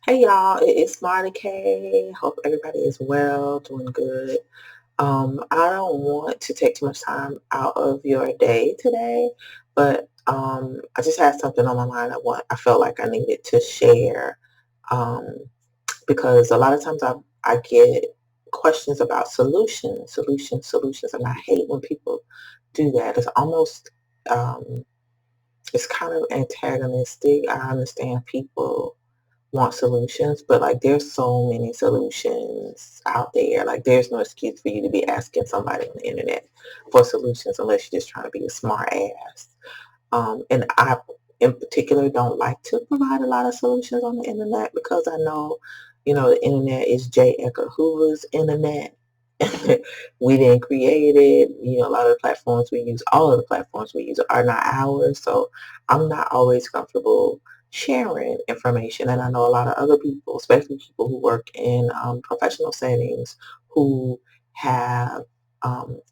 Hey y'all, it's Marley K. Hope everybody is well, doing good. I don't want to take too much time out of your day today, but I just had something on my mind I felt like I needed to share. Um, because a lot of times I get questions about solutions, and I hate when people do that. Um, it's kind of antagonistic. I understand people want solutions, but like there's so many solutions out there. Like there's no excuse for you to be asking somebody on the internet for solutions unless you're just trying to be a smart ass. And I, in particular, don't like to provide a lot of solutions on the internet because I know, the internet is J. Edgar Hoover's internet. We didn't create it. A lot of the platforms we use, all of the platforms we use are not ours. So I'm not always comfortable sharing information. And I know a lot of other people, especially people who work in professional settings, who have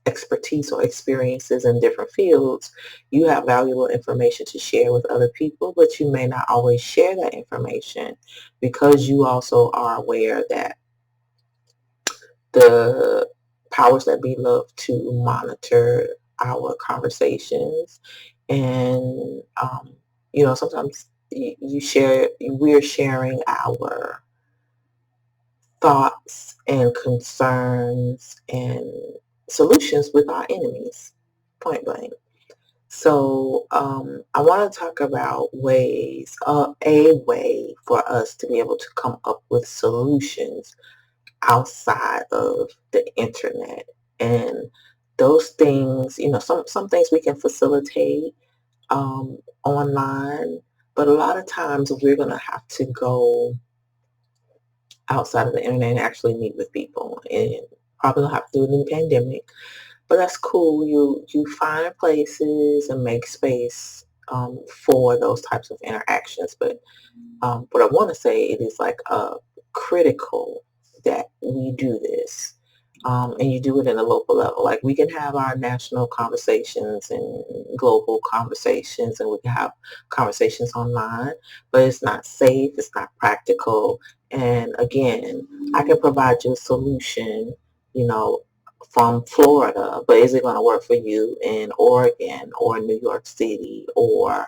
expertise or experiences in different fields. You have valuable information to share with other people, but you may not always share that information because you also are aware that the powers that be love to monitor our conversations. And, sometimes we're sharing our thoughts and concerns and solutions with our enemies, point blank. So I want to talk about a way for us to be able to come up with solutions outside of the internet. And those things, some things we can facilitate online, but a lot of times we're going to have to go outside of the internet and actually meet with people. And probably going to have to do it in the pandemic. But that's cool. You find places and make space for those types of interactions. But what I want to say, it is like critical that we do this. And you do it in a local level. Like we can have our national conversations and global conversations, and we can have conversations online, but it's not safe, it's not practical. And again, I can provide you a solution, you know, from Florida, but is it going to work for you in Oregon or New York City or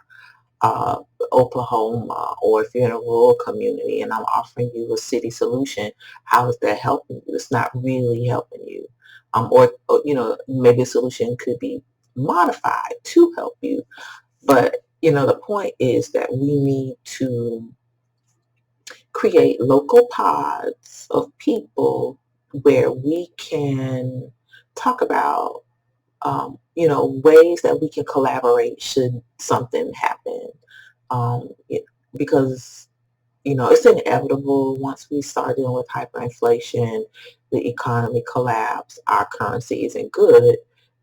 uh, Oklahoma, or if you're in a rural community and I'm offering you a city solution, how is that helping you? It's not really helping you. Or maybe a solution could be modified to help you. But, the point is that we need to create local pods of people where we can talk about ways that we can collaborate should something happen. Um, it, because, it's inevitable once we start dealing with hyperinflation, the economy collapse, our currency isn't good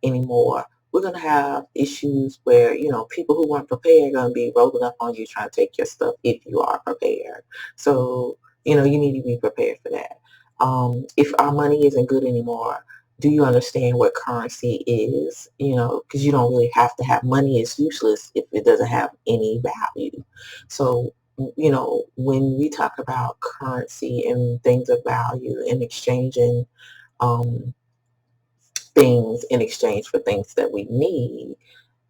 anymore. We're going to have issues where, people who weren't prepared are going to be rolling up on you trying to take your stuff if you are prepared. So, you need to be prepared for that. If our money isn't good anymore, do you understand what currency is? Because you don't really have to have money. Is useless if it doesn't have any value. So, when we talk about currency and things of value and exchanging um, things in exchange for things that we need,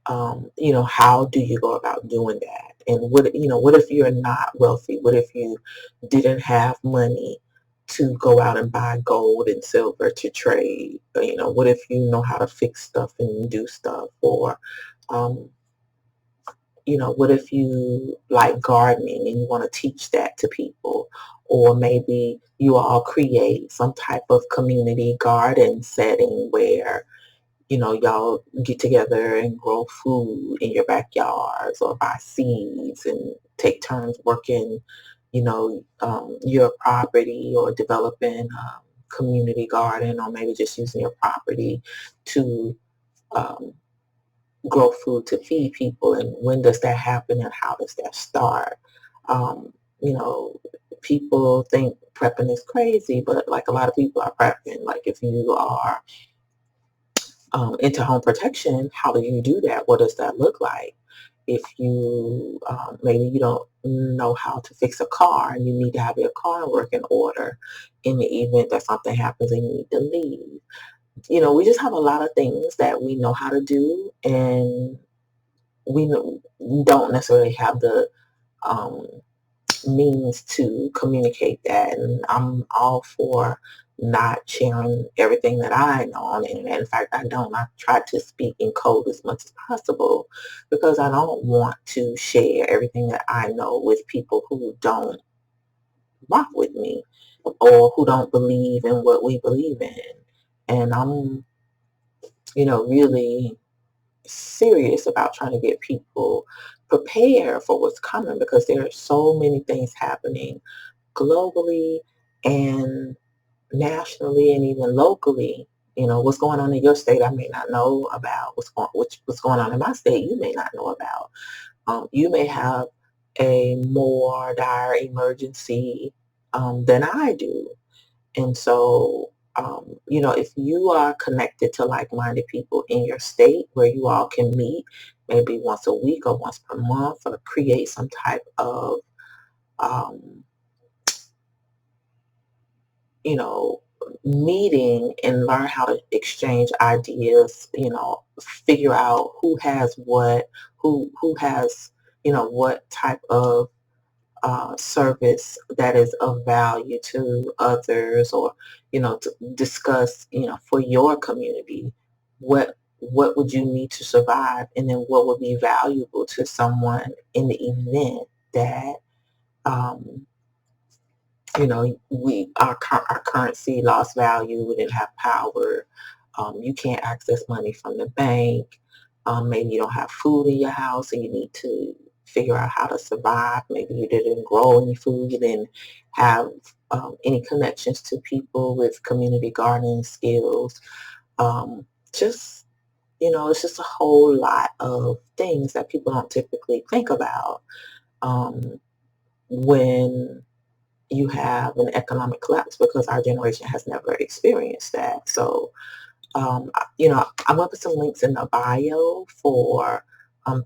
how do you go about doing that? And what if you're not wealthy? What if you didn't have money to go out and buy gold and silver to trade? What if you know how to fix stuff and do stuff? Or, um, what if you like gardening and you want to teach that to people? Or maybe you all create some type of community garden setting where y'all get together and grow food in your backyards or buy seeds and take turns working, your property or developing community garden, or maybe just using your property to um, grow food to feed people. And when does that happen and how does that start? Um, you know, People think prepping is crazy, but like a lot of people are prepping. Like if you are into home protection, how do you do that? What does that look like? if you maybe you don't know how to fix a car and you need to have your car in working order in the event that something happens and you need to leave. We just have a lot of things that we know how to do, and we don't necessarily have the um, means to communicate that. And I'm all for not sharing everything that I know on the internet. In fact, I don't. I try to speak in code as much as possible because I don't want to share everything that I know with people who don't rock with me or who don't believe in what we believe in. And I'm, really serious about trying to get people prepared for what's coming because there are so many things happening globally and nationally and even locally. What's going on in your state I may not know about. What's going on in my state you may not know about. You may have a more dire emergency than I do. And so, if you are connected to like-minded people in your state where you all can meet maybe once a week or once per month or create some type of, um, you know, meeting and learn how to exchange ideas, figure out who has what, who has, what type of service that is of value to others, or to discuss for your community what would you need to survive, and then what would be valuable to someone in the event that um, our currency lost value, we didn't have power, you can't access money from the bank, maybe you don't have food in your house and you need to figure out how to survive. Maybe you didn't grow any food, you didn't have any connections to people with community gardening skills. Um, just, it's just a whole lot of things that people don't typically think about um, when you have an economic collapse, because our generation has never experienced that. So, I'm going to put some links in the bio for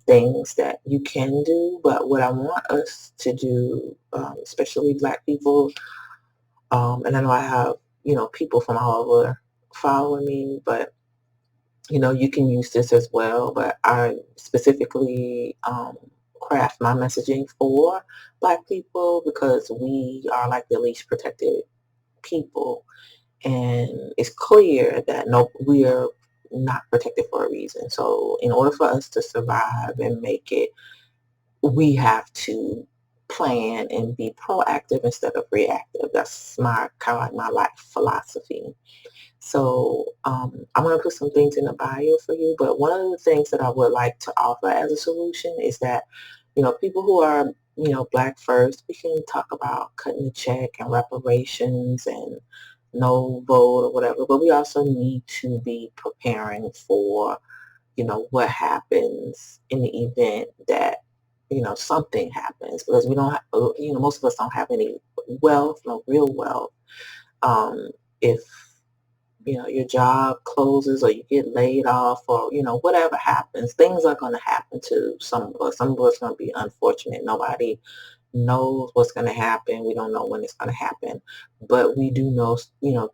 things that you can do. But what I want us to do, especially Black people, and I know I have, people from all over following me, but you can use this as well, but I specifically craft my messaging for Black people because we are like the least protected people. And it's clear that no, we are not protected for a reason. So in order for us to survive and make it, we have to plan and be proactive instead of reactive. That's my kind of like my life philosophy. So I'm going to put some things in the bio for you, but one of the things that I would like to offer as a solution is that, people who are, Black first, we can talk about cutting the check and reparations and no vote or whatever, but we also need to be preparing for, what happens in the event that, something happens, because we don't have, most of us don't have any wealth, no real wealth. If your job closes or you get laid off or, whatever happens, things are going to happen to some of us. Some of us are going to be unfortunate. Nobody knows what's going to happen. We don't know when it's going to happen. But we do know,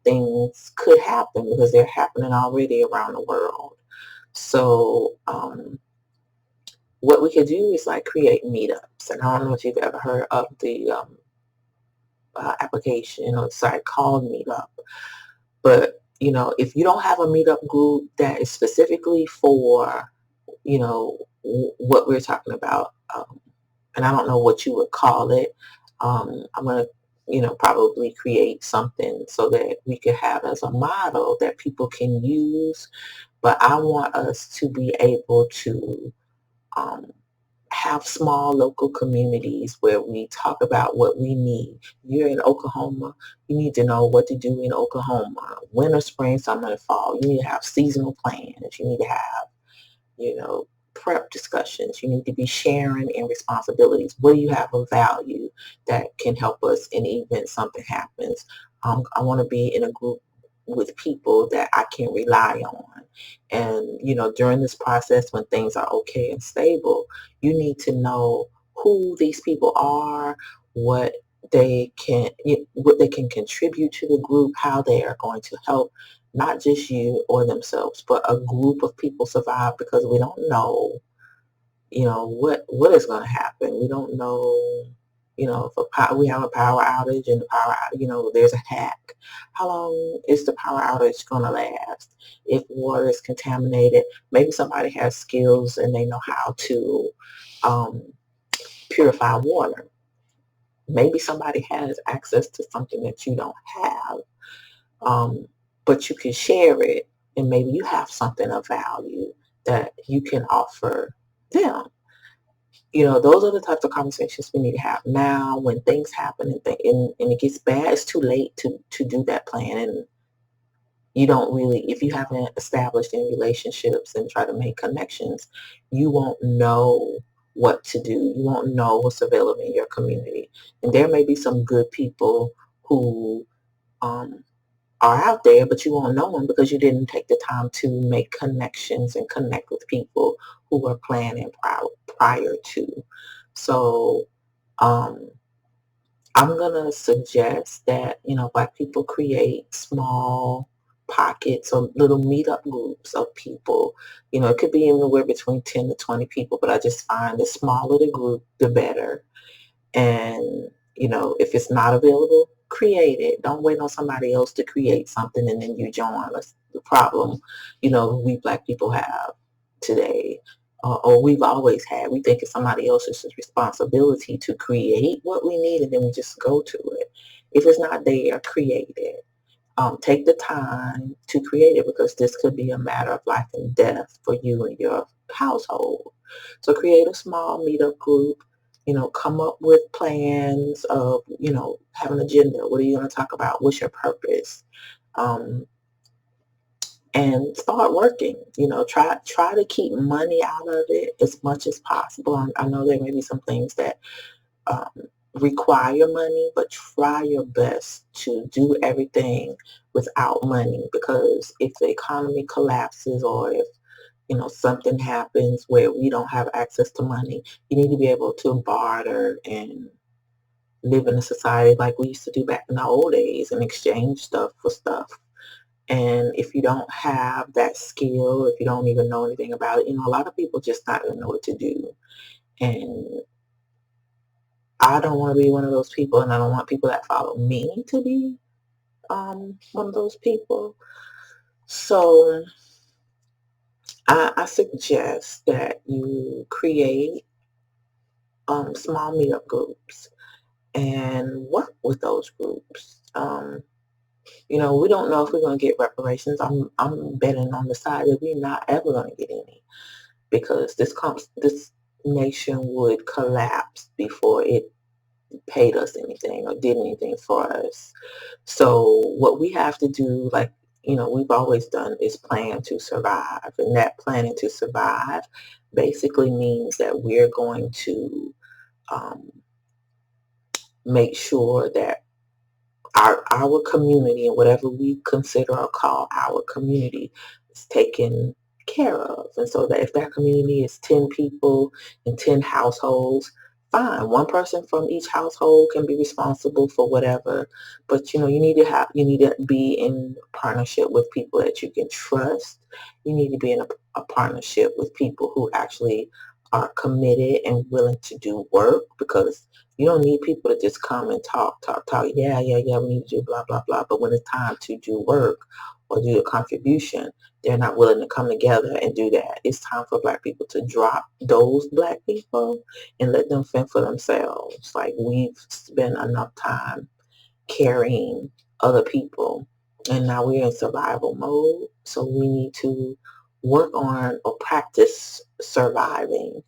things could happen because they're happening already around the world. So what we could do is like create meetups. And I don't know if you've ever heard of the application or site called Meetup. But, if you don't have a meetup group that is specifically for, what we're talking about, and I don't know what you would call it, I'm going to, probably create something so that we could have as a model that people can use. But I want us to be able to um, have small local communities where we talk about what we need. You're in Oklahoma, you need to know what to do in Oklahoma. Winter, spring, summer, and fall. You need to have seasonal plans. You need to have, prep discussions. You need to be sharing in responsibilities. What do you have of value that can help us in the event something happens? I want to be in a group with people that I can rely on. And, during this process when things are okay and stable, you need to know who these people are, what what they can contribute to the group, how they are going to help not just you or themselves, but a group of people survive, because we don't know, what is going to happen. We don't know, if we have a power outage and there's a hack. How long is the power outage going to last? If water is contaminated, maybe somebody has skills and they know how to um, purify water. Maybe somebody has access to something that you don't have, um, but you can share it, and maybe you have something of value that you can offer them. Those are the types of conversations we need to have now. When things happen and it gets bad, it's too late to do that plan. And you don't really, if you haven't established any relationships and try to make connections, you won't know what to do. You won't know what's available in your community. And there may be some good people who um, are out there, but you won't know them because you didn't take the time to make connections and connect with people who were planning prior to. So um, I'm going to suggest that, Black people create small pockets or little meetup groups of people. It could be anywhere between 10 to 20 people, but I just find the smaller the group, the better. And, if it's not available, create it. Don't wait on somebody else to create something and then you join. That's the problem, we Black people have today, or we've always had. We think it's somebody else's responsibility to create what we need, and then we just go to it. If it's not there, create it. Take the time to create it, because this could be a matter of life and death for you and your household. So create a small meetup group, come up with plans of, have an agenda. What are you going to talk about? What's your purpose? Um, and start working. Try to keep money out of it as much as possible. I know there may be some things that um, require money, but try your best to do everything without money, because if the economy collapses, or if something happens where we don't have access to money, you need to be able to barter and live in a society like we used to do back in the old days and exchange stuff for stuff. And if you don't have that skill, if you don't even know anything about it, a lot of people just not going to know what to do. And I don't want to be one of those people, and I don't want people that follow me to be one of those people. So I suggest that you create small meetup groups and work with those groups. We don't know if we're going to get reparations. I'm betting on the side that we're not ever going to get any, because this nation would collapse before it paid us anything or did anything for us. So what we have to do, like, we've always done, is plan to survive. And that planning to survive basically means that we're going to um, make sure that our community, and whatever we consider or call our community, is taken care of. And so that if that community is 10 people and 10 households, fine. One person from each household can be responsible for whatever. But you need to be in partnership with people that you can trust. You need to be in a partnership with people who actually are committed and willing to do work, because you don't need people to just come and talk. Yeah, yeah, yeah, we need to do blah, blah, blah. But when it's time to do work or do a contribution, they're not willing to come together and do that. It's time for Black people to drop those Black people and let them fend for themselves. Like, we've spent enough time carrying other people, and now we're in survival mode. So we need to work on or practice surviving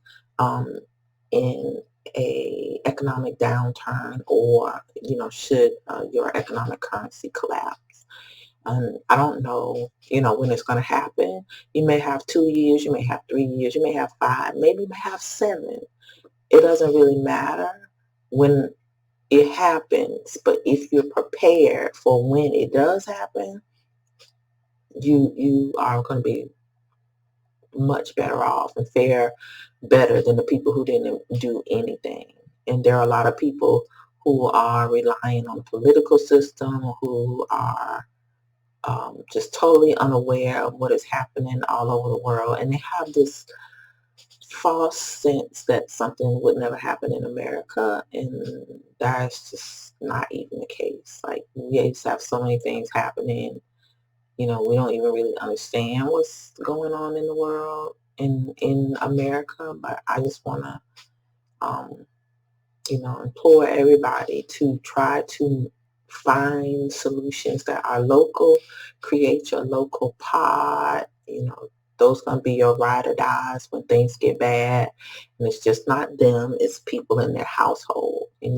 in a economic downturn, or should your economic currency collapse. I don't know, when it's going to happen. You may have 2 years, you may have 3 years, you may have 5, maybe you may have 7. It doesn't really matter when it happens, but if you're prepared for when it does happen, you are going to be much better off and fare better than the people who didn't do anything. And there are a lot of people who are relying on the political system, who are just totally unaware of what is happening all over the world. And they have this false sense that something would never happen in America. And that's just not even the case. Like, we used to have so many things happening. We don't even really understand what's going on in the world in America. But I just want to, implore everybody to try to find solutions that are local. Create your local pod. Those gonna be your ride or dies when things get bad. And it's just not them; it's people in their household. And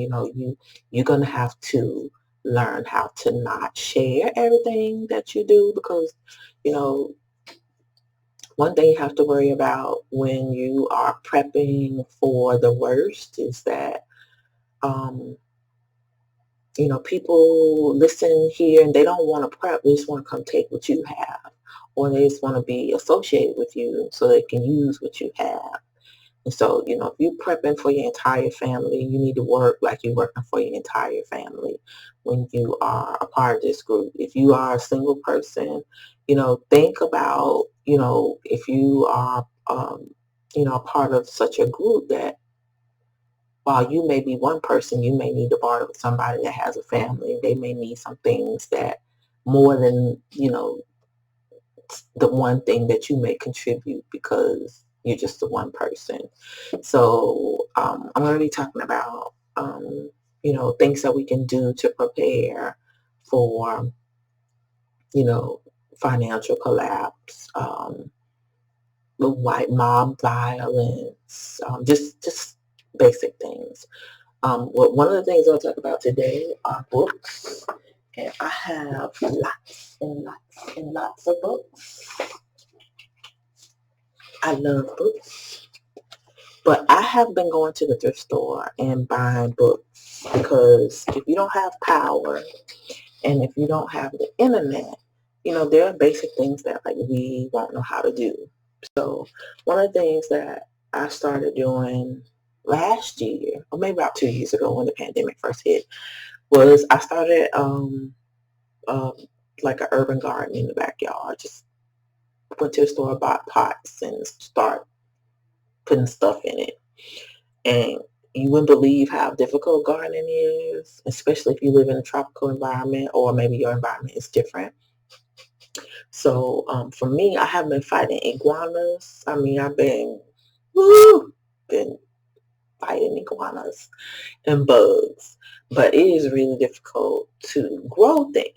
you're gonna have to learn how to not share everything that you do, because you know one thing you have to worry about when you are prepping for the worst is that um, people listen here and they don't want to prep. They just want to come take what you have, or they just want to be associated with you so they can use what you have. And so, if you're prepping for your entire family, you need to work like you're working for your entire family when you are a part of this group. If you are a single person, think about, if you are, a part of such a group, that while you may be one person, you may need to borrow with somebody that has a family. They may need some things that more than, the one thing that you may contribute because you're just the one person. So I'm going to be talking about, things that we can do to prepare for, you know, financial collapse, the white mob violence, just basic things. One of the things I'll talk about today are books, and I have lots and lots and lots of books. I love books, but I have been going to the thrift store and buying books because if you don't have power and if you don't have the internet, there are basic things that like we won't know how to do. So one of the things that I started doing last year, or maybe about 2 years ago when the pandemic first hit, was I started um, like an urban garden in the backyard. Just went to the store, bought pots, and start putting stuff in it. And you wouldn't believe how difficult gardening is, especially if you live in a tropical environment or maybe your environment is different. So for me, I have been fighting iguanas. I mean, I've been, been fighting iguanas and bugs, but it is really difficult to grow things.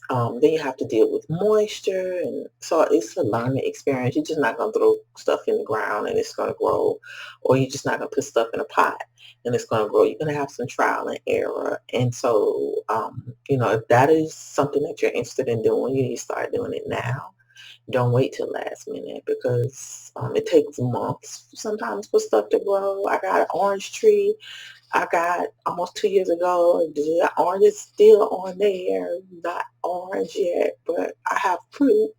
Then you have to deal with moisture, and so it's a learning experience. You're just not going to throw stuff in the ground and it's going to grow, or you're just not going to put stuff in a pot and it's going to grow. You're going to have some trial and error. And so, if that is something that you're interested in doing, you need to start doing it now. Don't wait till last minute, because it takes months sometimes for stuff to grow. I got an orange tree I got almost 2 years ago. The orange is still on there, not orange yet, but I have fruit.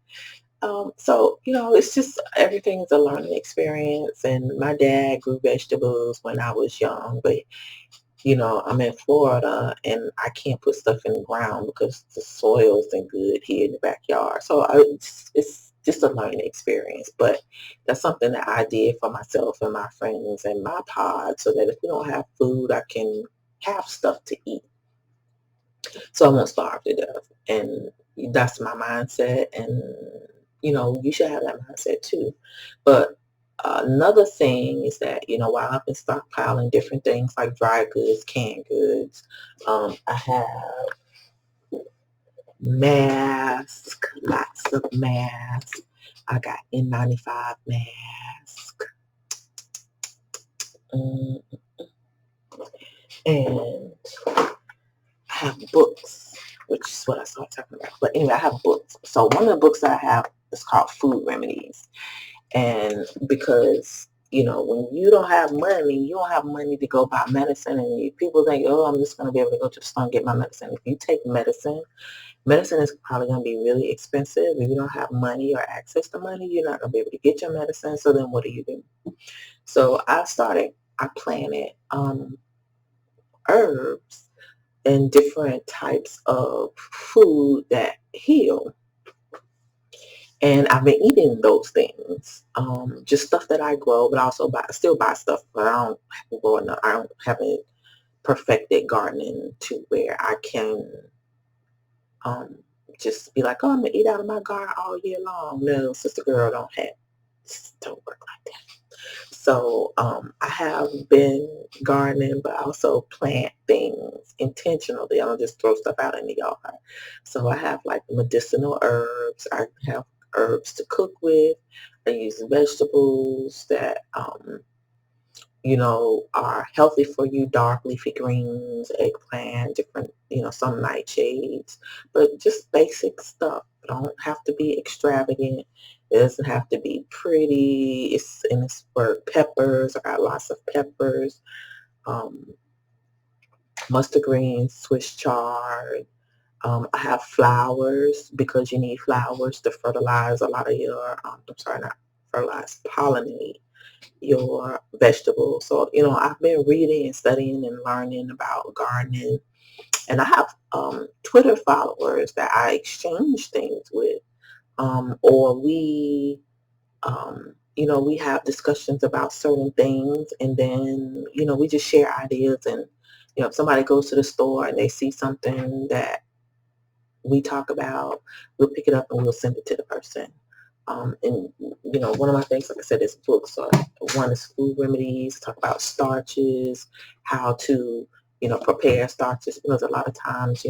So, it's just everything is a learning experience. And my dad grew vegetables when I was young, but I'm in Florida and I can't put stuff in the ground because the soil isn't good here in the backyard. So it's just a learning experience. But that's something that I did for myself and my friends and my pod, so that if we don't have food, I can have stuff to eat. So I won't starve to death. And that's my mindset. And, you should have that mindset too. But another thing is that, while I've been stockpiling different things like dry goods, canned goods, I have masks, lots of masks. I got N95 mask. And I have books, which is what I started talking about. But anyway, I have books. So one of the books that I have is called Food Remedies. And because when you don't have money, you don't have money to go buy medicine, and people think, oh, I'm just going to be able to go to the store and get my medicine. If you take medicine is probably going to be really expensive. If you don't have money or access to money, you're not going to be able to get your medicine. So then what do you do? So I planted herbs and different types of food that heal. And I've been eating those things, just stuff that I grow, but also still buy stuff, but I don't haven't perfected gardening to where I can um, just be like, oh, I'm gonna eat out of my garden all year long. No, sister girl, don't work like that. So I have been gardening, but I also plant things intentionally. I don't just throw stuff out in the yard. So I have like medicinal herbs. I have herbs to cook with. I use vegetables that are healthy for you, dark leafy greens, eggplant, different, some nightshades, but just basic stuff. It don't have to be extravagant. It doesn't have to be pretty. It's in this word peppers. I got lots of peppers, um, mustard greens, Swiss chard. I have flowers because you need flowers to fertilize a lot of your, I'm sorry, not fertilize, pollinate your vegetables. So, I've been reading and studying and learning about gardening. And I have Twitter followers that I exchange things with. Or we have discussions about certain things. And then, we just share ideas. And, if somebody goes to the store and they see something that we talk about, we'll pick it up and we'll send it to the person. And one of my things, like I said, is books. So one is food remedies, talk about starches, how to, prepare starches, because a lot of times,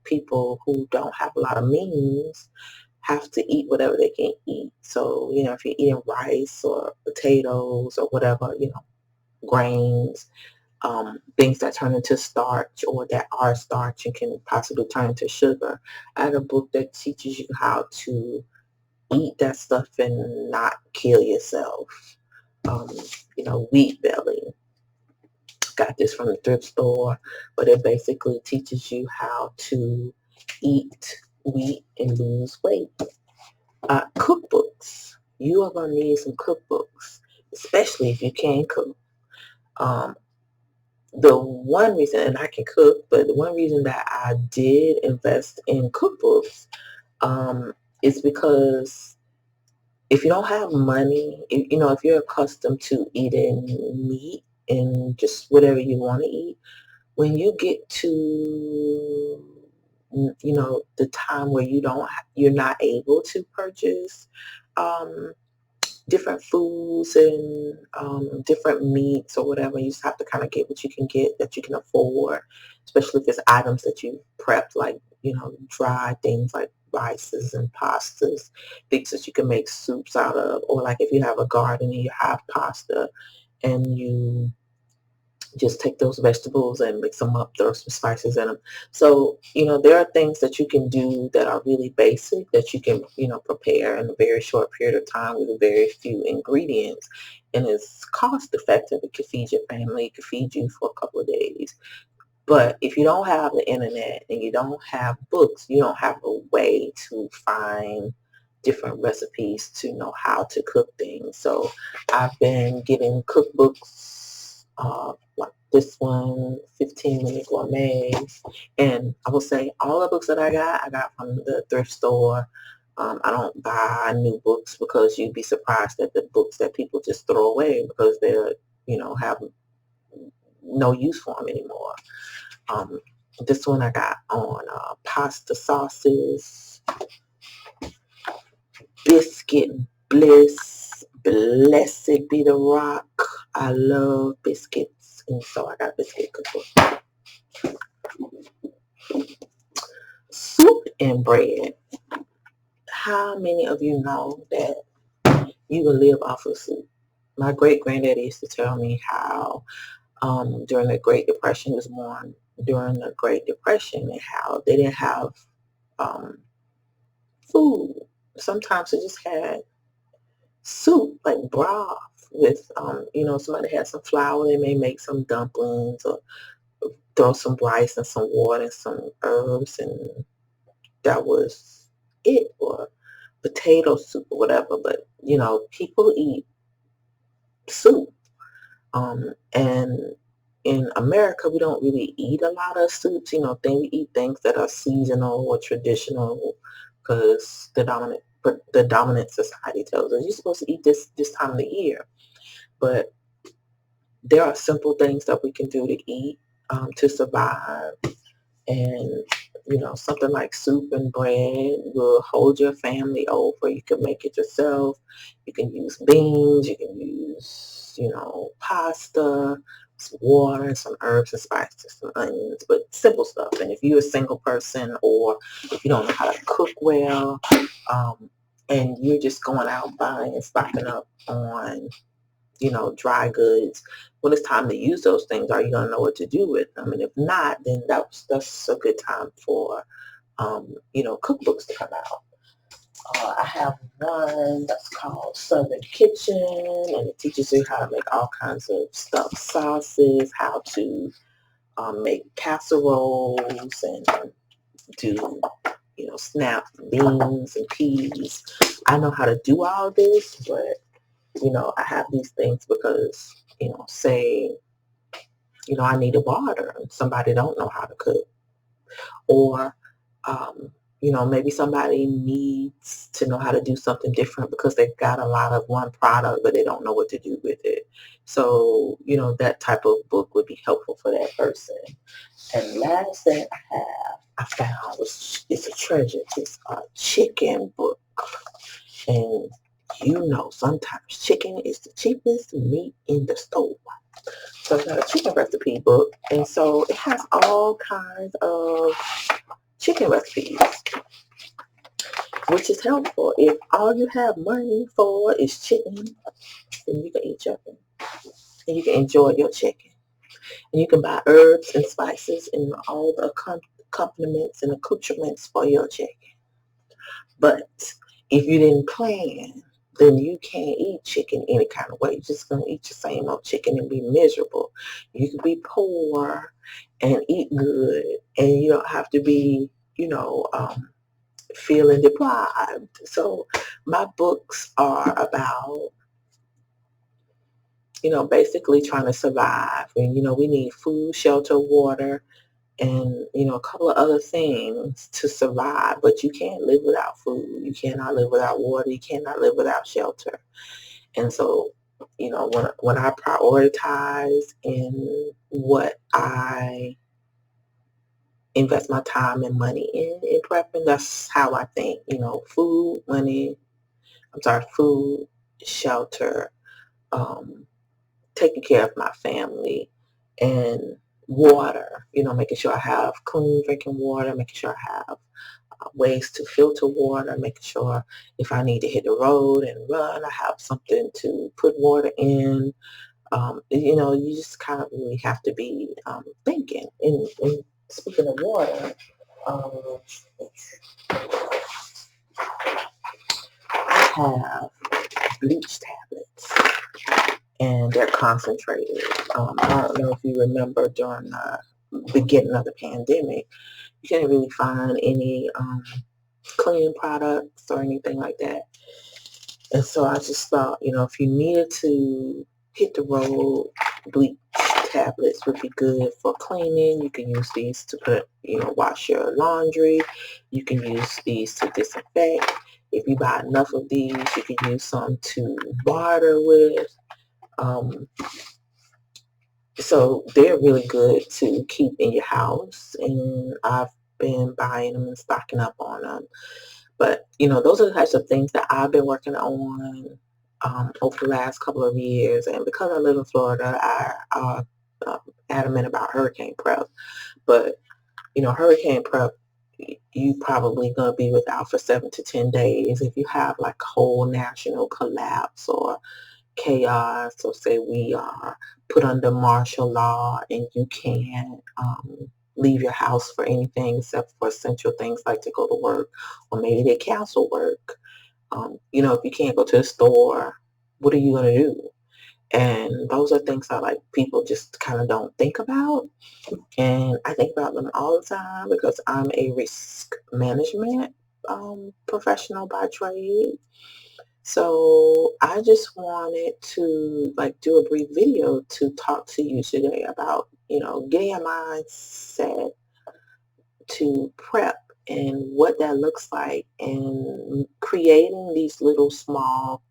people who don't have a lot of means have to eat whatever they can eat. So, if you're eating rice or potatoes or whatever, grains, things that turn into starch or that are starch and can possibly turn into sugar. I had a book that teaches you how to eat that stuff and not kill yourself. Um, Wheat belly. Got this from the thrift store, but it basically teaches you how to eat wheat and lose weight. Cookbooks. You are going to need some cookbooks, especially if you can't cook. Um, the one reason, and I can cook, but the one reason that I did invest in cookbooks is because if you don't have money, if you're accustomed to eating meat and just whatever you want to eat, when you get to the time where you're not able to purchase um, different foods and different meats or whatever. You just have to kind of get what you can get that you can afford, especially if it's items that you prepped, like, dry things like rices and pastas, things that you can make soups out of, or like if you have a garden and you have pasta and you just take those vegetables and mix them up, throw some spices in them. So, there are things that you can do that are really basic that you can, prepare in a very short period of time with very few ingredients. And it's cost effective. It could feed your family. It could feed you for a couple of days. But if you don't have the internet and you don't have books, you don't have a way to find different recipes to know how to cook things. So I've been getting cookbooks, like this one, 15-Minute Gourmet. And I will say all the books that I got from the thrift store. I don't buy new books because you'd be surprised at the books that people just throw away because they're, have no use for them anymore. Um, this one I got on pasta sauces, biscuit bliss, blessed be the rock. I love biscuits, and so I got a biscuit cookbook. Soup and bread. How many of you know that you can live off of soup? My great granddaddy used to tell me how during the Great Depression, was born during the Great Depression, and how they didn't have um, food. Sometimes they just had soup, like broth, with, somebody has some flour, they may make some dumplings or throw some rice and some water and some herbs, and that was it, or potato soup or whatever. But, people eat soup. And in America, we don't really eat a lot of soups. We eat things that are seasonal or traditional because the dominant society tells us you're supposed to eat this time of the year. But there are simple things that we can do to eat to survive. And, something like soup and bread will hold your family over. You can make it yourself. You can use beans. You can use, pasta, some water, some herbs and spices, some onions, but simple stuff. And if you're a single person or if you don't know how to cook well, and you're just going out buying and stocking up on dry goods. When it's time to use those things, are you going to know what to do with them? And if not, then that's a good time for, cookbooks to come out. I have one that's called Southern Kitchen, and it teaches you how to make all kinds of stuffed sauces, how to make casseroles, and do, snap beans and peas. I know how to do all this, but I have these things because, say, I need a water and somebody don't know how to cook. Or, maybe somebody needs to know how to do something different because they've got a lot of one product, but they don't know what to do with it. So, that type of book would be helpful for that person. And last thing I found it's a treasure. It's a chicken book. And sometimes chicken is the cheapest meat in the store. So it's got a chicken recipe book. And so it has all kinds of chicken recipes, which is helpful. If all you have money for is chicken, then you can eat chicken. And you can enjoy your chicken. And you can buy herbs and spices and all the accompaniments and accoutrements for your chicken. But if you didn't plan, then you can't eat chicken any kind of way. You're just going to eat your same old chicken and be miserable. You can be poor and eat good, and you don't have to be, feeling deprived. So my books are about, basically trying to survive. And, we need food, shelter, water, and a couple of other things to survive, but you can't live without food, you cannot live without water, you cannot live without shelter. And so when I prioritize in what I invest my time and money in prepping, that's how I think. Food, shelter, taking care of my family, and water, making sure I have clean drinking water, making sure I have ways to filter water, making sure if I need to hit the road and run, I have something to put water in. You just kind of really have to be thinking. And speaking of water, um, I have Bleach Tablets, and they're concentrated. I don't know if you remember during the beginning of the pandemic, you couldn't really find any cleaning products or anything like that. And so I just thought, if you needed to hit the road, Bleach Tablets would be good for cleaning. You can use these to wash your laundry. You can use these to disinfect. If you buy enough of these, you can use some to barter with. So they're really good to keep in your house, and I've been buying them and stocking up on them. But, those are the types of things that I've been working on over the last couple of years. And because I live in Florida, I adamant about hurricane prep. But, hurricane prep, you probably going to be without for 7 to 10 days. If you have like a whole national collapse or chaos, or say we are put under martial law and you can't leave your house for anything except for essential things like to go to work, or maybe they cancel work. If you can't go to the store, what are you going to do? And those are things that like people just kind of don't think about. And I think about them all the time because I'm a risk management professional by trade. So I just wanted to like do a brief video to talk to you today about, getting your mindset to prep and what that looks like and creating these little small,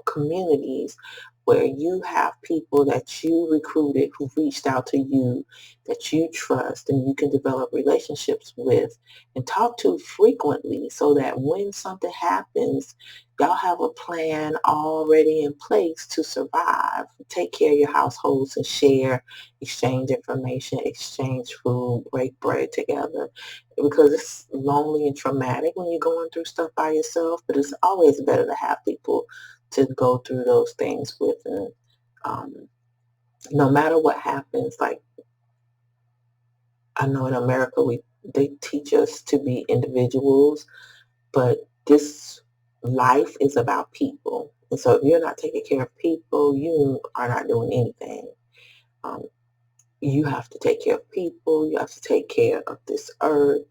communities where you have people that you recruited who reached out to you that you trust and you can develop relationships with and talk to frequently so that when something happens, y'all have a plan already in place to survive, take care of your households and share, exchange information, exchange food, break bread together because it's lonely and traumatic when you're going through stuff by yourself, but it's always better to have people to go through those things with. And no matter what happens, like I know in America, they teach us to be individuals, but this life is about people. And so if you're not taking care of people, you are not doing anything. Um, you have to take care of people. You have to take care of this earth.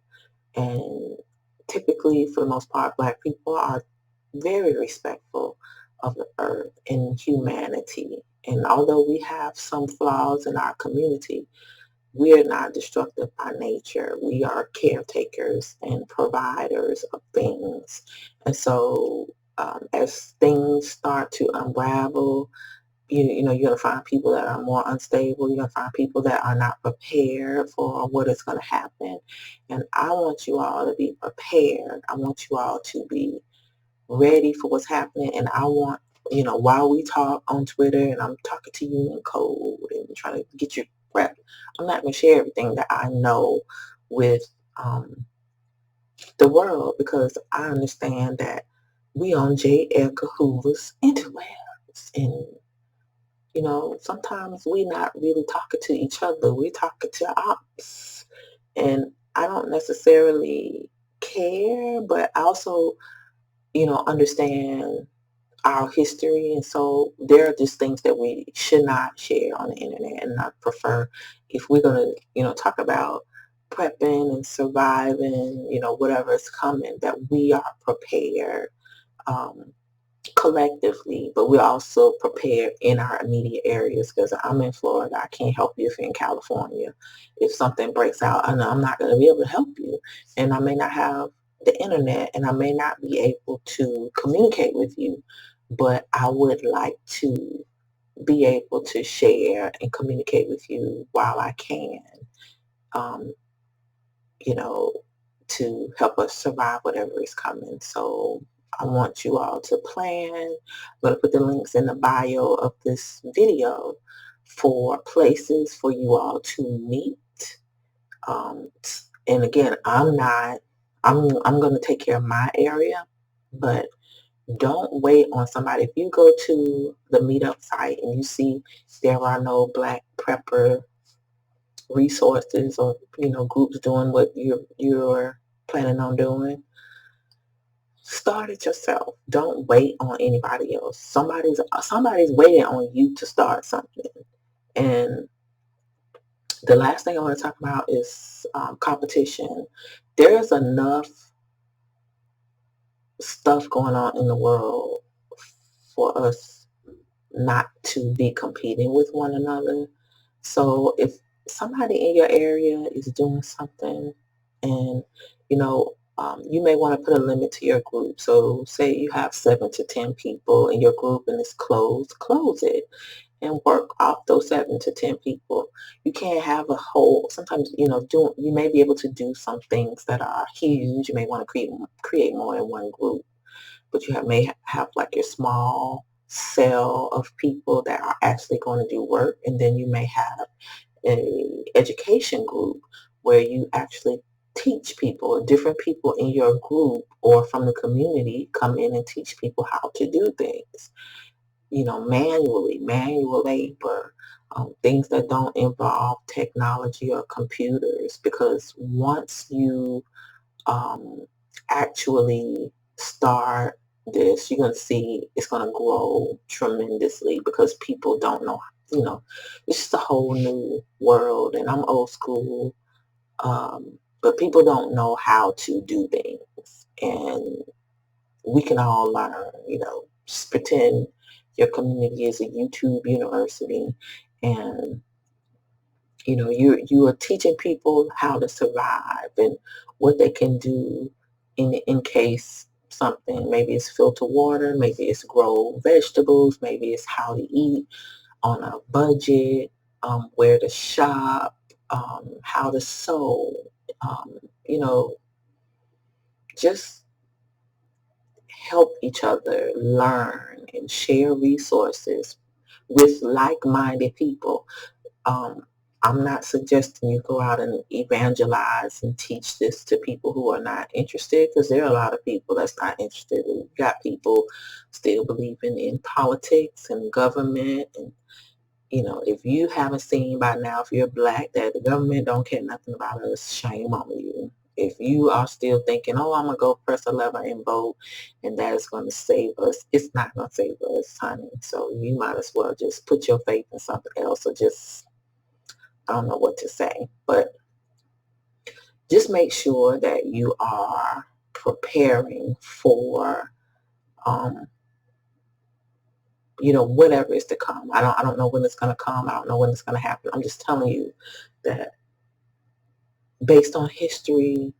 And typically, for the most part, Black people are very respectful of the earth and humanity. And although we have some flaws in our community, we are not destructive by nature. We are caretakers and providers of things. And so as things start to unravel, you're going to find people that are more unstable. You're going to find people that are not prepared for what is going to happen. And I want you all to be prepared. I want you all to be ready for what's happening. And I want, while we talk on Twitter and I'm talking to you in code and trying to get you prepped, I'm not going to share everything that I know with the world because I understand that we on J. Edgar Hoover's interwebs. And sometimes we not really talking to each other. We talking to ops. And I don't necessarily care, but I also, understand our history. And so there are just things that we should not share on the internet. And I prefer if we're going to, talk about prepping and surviving, whatever is coming, that we are prepared. Collectively, but we're also prepared in our immediate areas because I'm in Florida. I can't help you if you're in California. If something breaks out, I know I'm not going to be able to help you. And I may not have the internet and I may not be able to communicate with you, but I would like to be able to share and communicate with you while I can. Um, you know, to help us survive whatever is coming. So I want you all to plan. I'm going to put the links in the bio of this video for places for you all to meet. Um, and again, I'm going to take care of my area, but don't wait on somebody. If you go to the Meetup site and you see there are no Black prepper resources or groups doing what you're planning on doing, start it yourself. Don't wait on anybody else. Somebody's waiting on you to start something. And the last thing I want to talk about is competition. There's enough stuff going on in the world for us not to be competing with one another. So if somebody in your area is doing something and, you may want to put a limit to your group. So say you have 7 to 10 people in your group and it's closed, close it and work off those 7 to 10 people. You can't have a whole, sometimes, you may be able to do some things that are huge. You may want to create more in one group, but may have like your small cell of people that are actually going to do work. And then you may have a education group where you actually teach people, different people in your group or from the community come in and teach people how to do things, manually, manual labor, things that don't involve technology or computers. Because once you actually start this, you're going to see it's going to grow tremendously because people don't know, you know, it's just a whole new world. And I'm old school, but people don't know how to do things. And we can all learn, you know, just pretend your community is a YouTube university, and you know, you are teaching people how to survive and what they can do in case something, maybe it's filter water, maybe it's grow vegetables, maybe it's how to eat on a budget, where to shop, how to sew, you know, just help each other learn and share resources with like-minded people. Um, I'm not suggesting you go out and evangelize and teach this to people who are not interested, because there are a lot of people that's not interested. You got people still believing in politics and government, and you know, if you haven't seen by now, if you're black, that the government don't care nothing about us, shame on you. If you are still thinking, oh, I'm going to go press a lever and vote, and that is going to save us, it's not going to save us, honey. So you might as well just put your faith in something else, or just, I don't know what to say. But just make sure that you are preparing for, um, you know, whatever is to come. I don't know when it's going to come. I don't know when it's going to happen. I'm just telling you that based on history,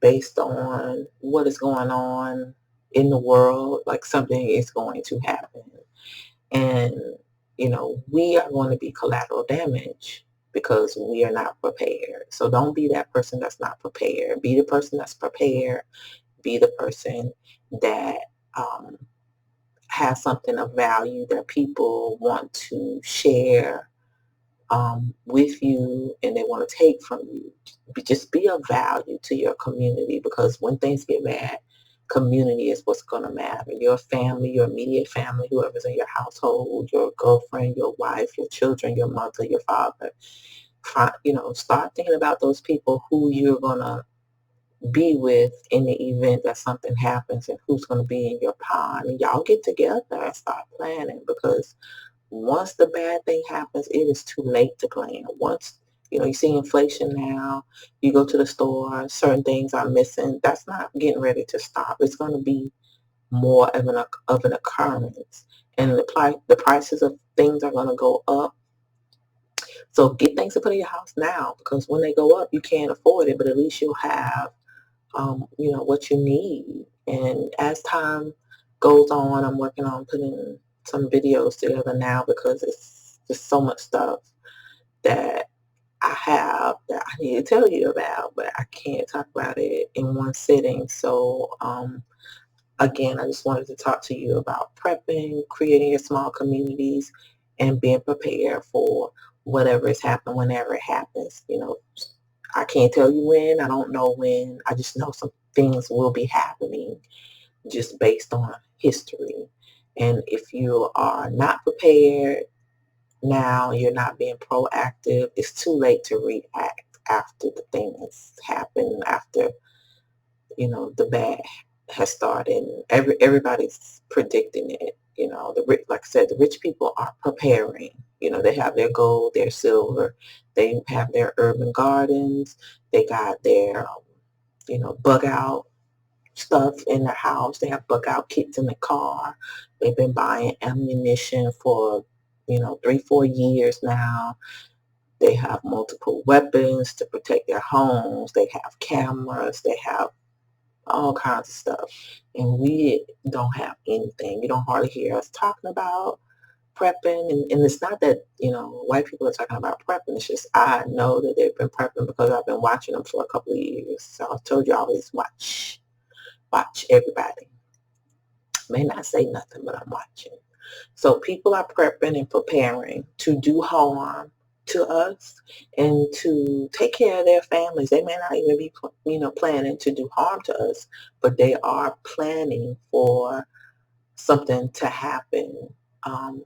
based on what is going on in the world, like something is going to happen. And, you know, we are going to be collateral damage because we are not prepared. So don't be that person that's not prepared. Be the person that's prepared. Be the person that um, has something of value that people want to share with you, and they want to take from you. Just be of value to your community, because when things get bad, community is what's going to matter. Your family, your immediate family, whoever's in your household, your girlfriend, your wife, your children, your mother, your father. You know, start thinking about those people who you're going to be with in the event that something happens, and who's going to be in your pond. And y'all get together and start planning, because once the bad thing happens, it is too late to plan. Once, you know, you see inflation now, you go to the store, certain things are missing. That's not getting ready to stop. It's going to be more of an occurrence. And the prices of things are going to go up. So get things to put in your house now, because when they go up, you can't afford it, but at least you'll have, you know, what you need. And as time goes on, I'm working on putting some videos together now, because it's just so much stuff that I have that I need to tell you about, but I can't talk about it in one sitting. So again, I just wanted to talk to you about prepping, creating your small communities, and being prepared for whatever is happening whenever it happens. You know, I can't tell you when. I don't know when. I just know some things will be happening just based on history. And if you are not prepared now, you're not being proactive, it's too late to react after the thing has happened, after, you know, the bad has started. Everybody's predicting it. You know, like I said, the rich people are preparing. You know, they have their gold, their silver, they have their urban gardens, they got their, you know, bug out stuff in their house. They have bug out kits in the car. They've been buying ammunition for, you know, 3-4 years now. They have multiple weapons to protect their homes. They have cameras. They have all kinds of stuff. And we don't have anything. You don't hardly hear us talking about prepping. And it's not that, you know, white people are talking about prepping. It's just I know that they've been prepping because I've been watching them for a couple of years. So I told you, I always watch everybody. May not say nothing, but I'm watching. So people are prepping and preparing to do harm to us and to take care of their families. They may not even be, you know, planning to do harm to us, but they are planning for something to happen. Um,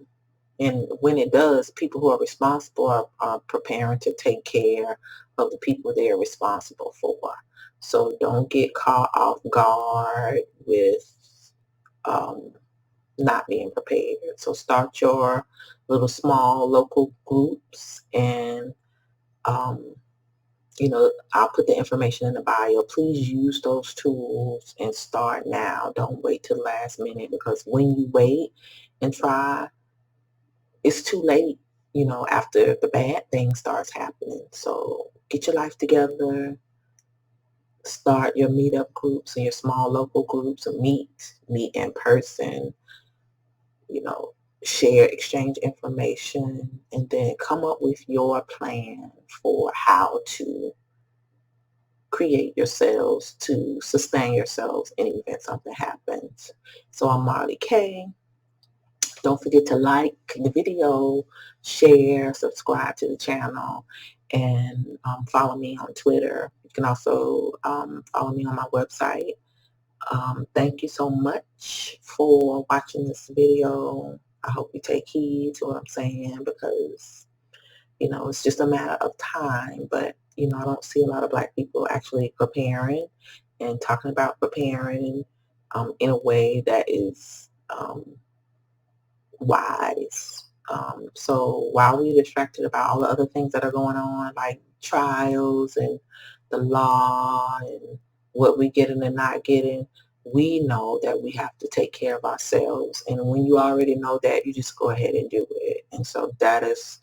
and when it does, people who are responsible are preparing to take care of the people they are responsible for. So don't get caught off guard with not being prepared. So start your little small local groups, and um, I'll put the information in the bio. Please use those tools and start now. Don't wait till the last minute, because when you wait and try, it's too late, after the bad thing starts happening. So get your life together, start your meetup groups and your small local groups, and meet in person, you know, share, exchange information, and then come up with your plan for how to create yourselves to sustain yourselves in the event something happens. So I'm Marley K. Don't forget to like the video, share, subscribe to the channel, and follow me on Twitter. You can also follow me on my website. Thank you so much for watching this video. I hope you take heed to what I'm saying, because it's just a matter of time. But I don't see a lot of Black people actually preparing and talking about preparing in a way that is wise. So while we're distracted about all the other things that are going on, like trials and the law and what we getting and not getting, we know that we have to take care of ourselves. And when you already know that, you just go ahead and do it. And so that is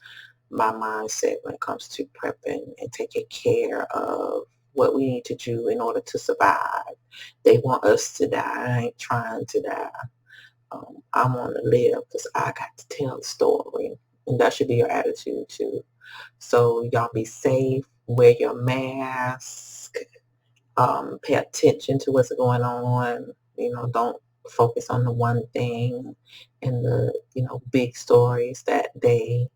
my mindset when it comes to prepping and taking care of what we need to do in order to survive. They want us to die. I ain't trying to die. I want to live because I got to tell the story. And that should be your attitude too. So y'all be safe, wear your mask, pay attention to what's going on. Don't focus on the one thing and the, big stories that they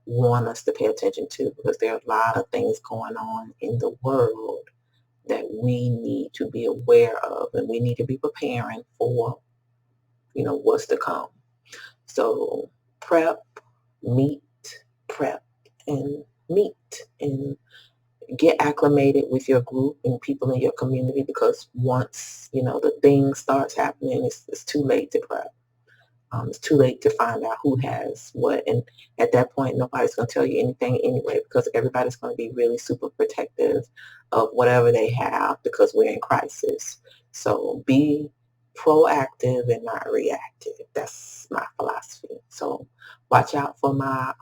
want us to pay attention to, because there are a lot of things going on in the world that we need to be aware of, and we need to be preparing for, what's to come. So prep, meet, prep, and meet, and get acclimated with your group and people in your community, because once, the thing starts happening, it's too late to prep. It's too late to find out who has what. And at that point, nobody's going to tell you anything anyway, because everybody's going to be really super protective of whatever they have, because we're in crisis. So be proactive and not reactive. That's my philosophy. So watch out for my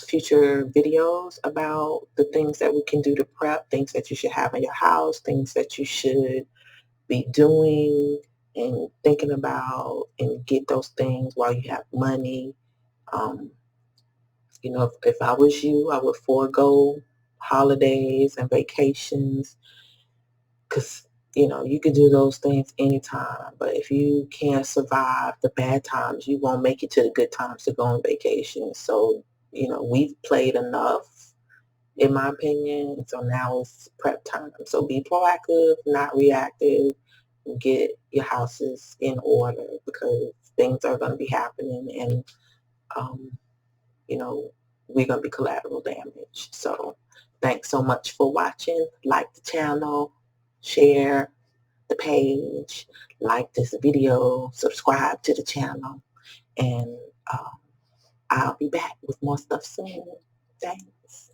future videos about the things that we can do to prep, things that you should have in your house, things that you should be doing and thinking about, and get those things while you have money. Um, if I was you, I would forego holidays and vacations, because you can do those things anytime. But if you can't survive the bad times, you won't make it to the good times to go on vacation. So we've played enough, in my opinion. So now it's prep time. So be proactive, not reactive. Get your houses in order, because things are going to be happening, and um, you know we're going to be collateral damage. So thanks so much for watching. Like the channel, share the page, like this video, subscribe to the channel, and I'll be back with more stuff soon. Thanks.